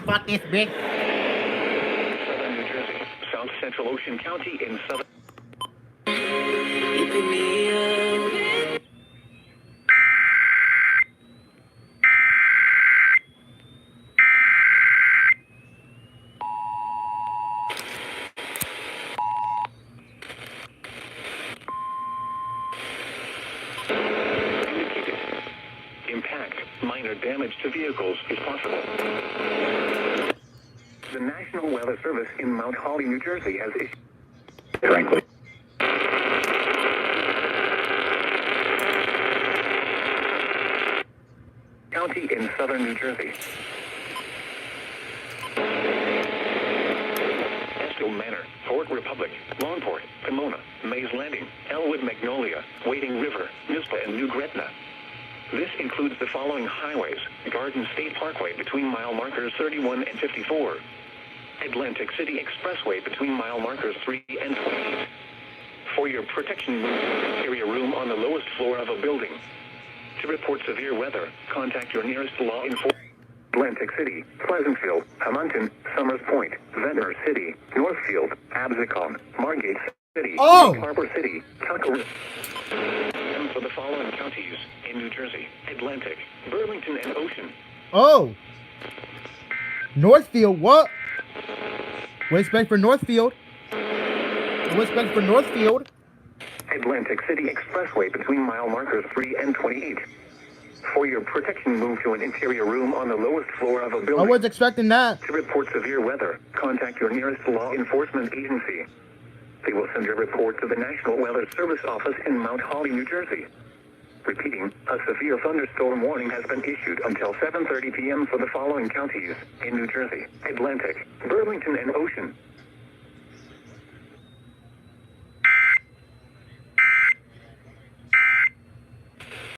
Fuck this bitch. Southern New Jersey, South Central Ocean County in southern. Indicated. Impact, minor damage to vehicles is possible. The National Weather Service in Mount Holly, New Jersey has issued. Frankly. County in southern New Jersey. Estill Manor, Port Republic, Longport, Pomona, Mays Landing, Elwood Magnolia, Wading River, Nispa, and New Gretna. This includes the following highways: Garden State Parkway between mile markers 31 and 54. Atlantic City Expressway between mile markers 3 and 28. For your protection, area room on the lowest floor of a building. To report severe weather, contact your nearest law enforcement. Atlantic City, Pleasantville, Hamilton, Summers Point, Ventnor City, Northfield, Absecon, Margate City, Harbor City, Tucker. And for the following counties in New Jersey: Atlantic, Burlington, and Ocean. Oh. Northfield, what? What expect for Northfield? What expect for Northfield? Atlantic City Expressway between mile markers 3 and 28. For your protection, move to an interior room on the lowest floor of a building. I was expecting that. To report severe weather, contact your nearest law enforcement agency. They will send your report to the National Weather Service office in Mount Holly, New Jersey. Repeating, a severe thunderstorm warning has been issued until 7:30 p.m. for the following counties in New Jersey: Atlantic, Burlington, and Ocean.